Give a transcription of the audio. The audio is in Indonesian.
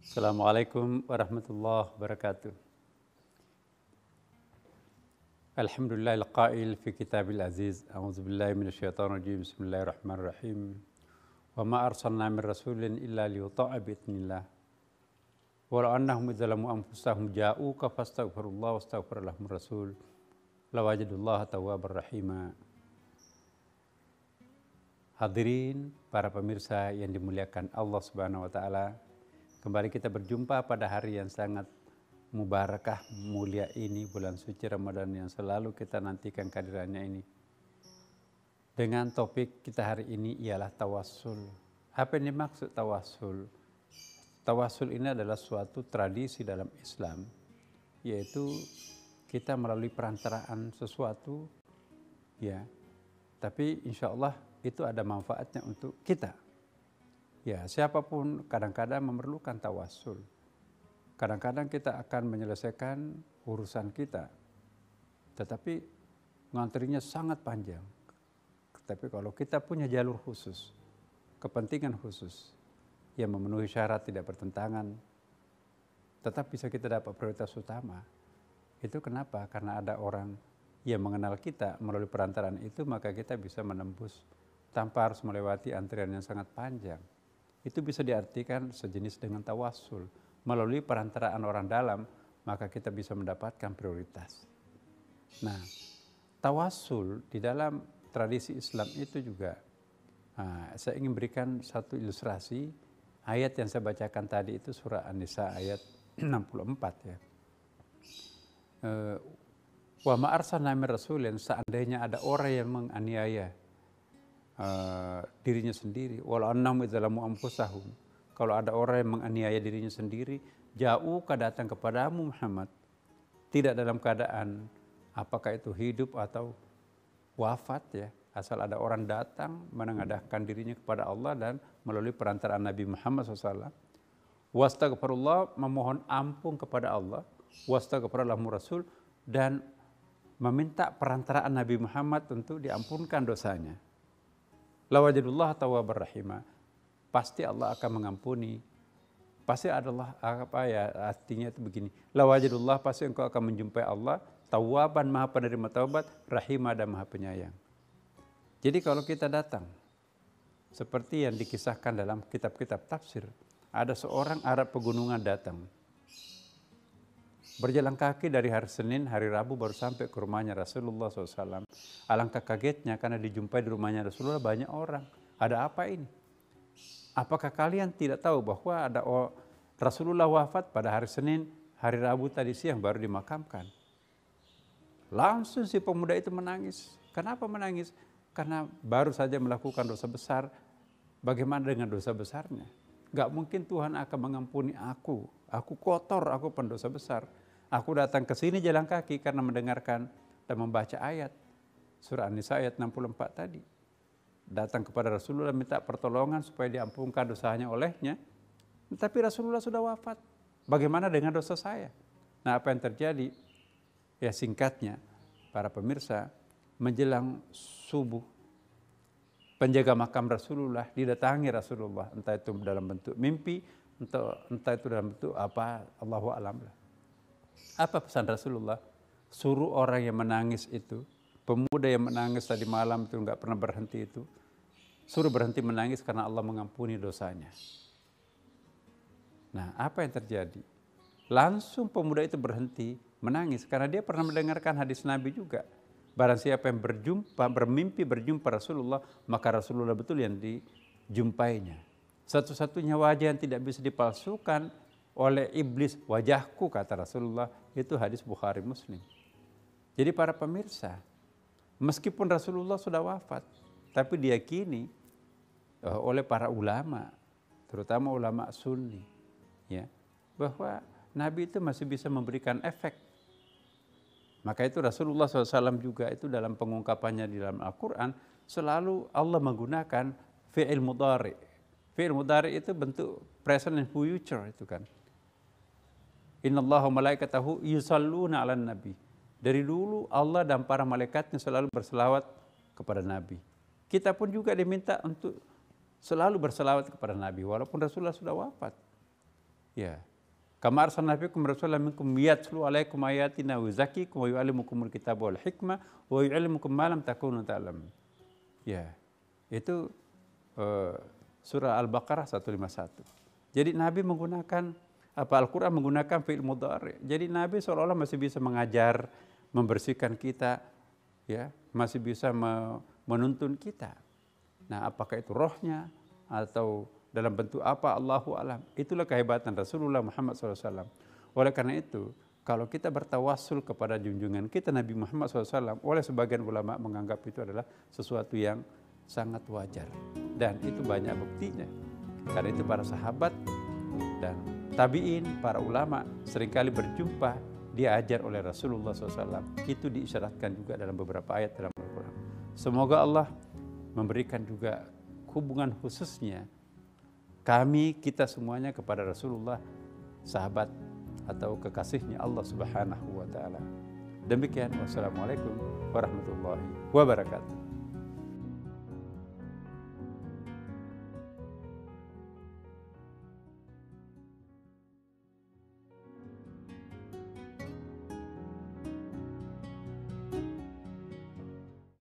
Assalamualaikum warahmatullahi wabarakatuh. Alhamdulillahil qail fi kitabil aziz. A'udzubillahi minasyaitonir rajim. Bismillahirrahmanirrahim. Wa ma arsalna min rasulin illa liyuta'a bi'idznillah. Walau annahum idzalamu anfusahum ja'uka fastaghfirullah wastaghfara lahumur rasul lawajadullaha tawwabar rahima. Hadirin para pemirsa yang dimuliakan Allah Subhanahu wa taala. Kembali kita berjumpa pada hari yang sangat mubarakah, mulia ini, bulan suci Ramadan yang selalu kita nantikan kehadirannya ini. Dengan topik kita hari ini ialah tawassul. Apa yang dimaksud tawassul? Tawassul ini adalah suatu tradisi dalam Islam, yaitu kita melalui perantaraan sesuatu, ya. Tapi insya Allah itu ada manfaatnya untuk kita. Ya, siapapun kadang-kadang memerlukan tawassul. Kadang-kadang kita akan menyelesaikan urusan kita, tetapi ngantrinya sangat panjang. Tapi kalau kita punya jalur khusus, kepentingan khusus, yang memenuhi syarat tidak bertentangan, tetap bisa kita dapat prioritas utama. Itu kenapa? Karena ada orang yang mengenal kita melalui perantaraan itu, maka kita bisa menembus tanpa harus melewati antrian yang sangat panjang. Itu bisa diartikan sejenis dengan tawassul. Melalui perantaraan orang dalam, maka kita bisa mendapatkan prioritas. Nah, tawassul di dalam tradisi Islam itu juga, saya ingin berikan satu ilustrasi. Ayat yang saya bacakan tadi itu surah An-Nisa ayat 64 ya. Wa ma arsalna min rasulin, seandainya ada orang yang menganiaya dirinya sendiri, walau annahum idzalamu anfusahum, kalau ada orang yang menganiaya dirinya sendiri, ja'uka, datang kepadamu Muhammad, tidak dalam keadaan apakah itu hidup atau wafat ya, asal ada orang datang menengadahkan dirinya kepada Allah dan melalui perantaraan Nabi Muhammad SAW, wastaghfirullah, memohon ampun kepada Allah, wastaghfara lahum rasul, dan meminta perantaraan Nabi Muhammad untuk diampunkan dosanya. Lawajadullah tawwabar rahima, pasti Allah akan mengampuni. Pasti adalah apa ya, artinya itu begini, lawajadullah, pasti engkau akan menjumpai Allah, tawwaban, maha penerima taubat, rahimah, dan maha penyayang. Jadi kalau kita datang seperti yang dikisahkan dalam kitab-kitab tafsir, ada seorang Arab pegunungan datang, berjalan kaki dari hari Senin, hari Rabu baru sampai ke rumahnya Rasulullah SAW. Alangkah kagetnya karena dijumpai di rumahnya Rasulullah banyak orang. Ada apa ini? Apakah kalian tidak tahu bahwa ada Rasulullah wafat pada hari Senin, hari Rabu tadi siang baru dimakamkan? Langsung si pemuda itu menangis. Kenapa menangis? Karena baru saja melakukan dosa besar. Bagaimana dengan dosa besarnya? Gak mungkin Tuhan akan mengampuni aku. Aku kotor, aku pendosa besar. Aku datang ke sini jalan kaki karena mendengarkan dan membaca ayat surah An-Nisa ayat 64 tadi. Datang kepada Rasulullah minta pertolongan supaya diampunkan dosanya olehnya. Tapi Rasulullah sudah wafat. Bagaimana dengan dosa saya? Nah, apa yang terjadi? Ya, singkatnya, para pemirsa, menjelang subuh, penjaga makam Rasulullah didatangi Rasulullah, entah itu dalam bentuk mimpi, entah itu dalam bentuk apa, Allahu a'lam. Apa pesan Rasulullah? Suruh orang yang menangis itu, pemuda yang menangis tadi malam itu nggak pernah berhenti itu, suruh berhenti menangis karena Allah mengampuni dosanya. Nah, apa yang terjadi? Langsung pemuda itu berhenti menangis karena dia pernah mendengarkan hadis Nabi juga. Barang siapa yang bermimpi berjumpa Rasulullah, maka Rasulullah betul yang dijumpainya. Satu-satunya wajah yang tidak bisa dipalsukan oleh iblis, wajahku, kata Rasulullah, itu hadis Bukhari Muslim. Jadi para pemirsa, meskipun Rasulullah sudah wafat, tapi diyakini oleh para ulama, terutama ulama Sunni, ya, bahwa Nabi itu masih bisa memberikan efek. Maka itu Rasulullah SAW juga itu dalam pengungkapannya di dalam Al-Quran, selalu Allah menggunakan fi'il mudhari. Fi'il mudhari itu bentuk present and future itu kan. Innallaha malaikatahu yusalluna 'alan nabi. Dari dulu Allah dan para malaikatnya selalu berselawat kepada Nabi. Kita pun juga diminta untuk selalu berselawat kepada Nabi walaupun Rasulullah sudah wafat. Ya. Kama arsalna fikum rasulan minkum yatslu alaikum ayatina wa yuzakkikum wa yu'allimukumul kitaba wal hikmah wa yu'allimukum ma lam takunu ta'lamun. Ya. Itu surah Al-Baqarah 151. Jadi Nabi menggunakan Al-Quran menggunakan fi'il mudhari'. Jadi Nabi seolah-olah masih bisa mengajar, membersihkan kita, ya, masih bisa menuntun kita. Nah, apakah itu rohnya atau dalam bentuk apa, Allahu alam. Itulah kehebatan Rasulullah Muhammad SAW. Oleh karena itu, kalau kita bertawassul kepada junjungan kita Nabi Muhammad SAW, oleh sebagian ulama menganggap itu adalah sesuatu yang sangat wajar. Dan itu banyak buktinya. Karena itu para sahabat dan tabi'in, para ulama seringkali berjumpa, diajar oleh Rasulullah SAW. Itu diisyaratkan juga dalam beberapa ayat dalam Al-Quran. Semoga Allah memberikan juga hubungan khususnya kami, kita semuanya kepada Rasulullah, sahabat atau kekasihnya Allah Subhanahu wa ta'ala. Demikian, wassalamualaikum warahmatullahi wabarakatuh.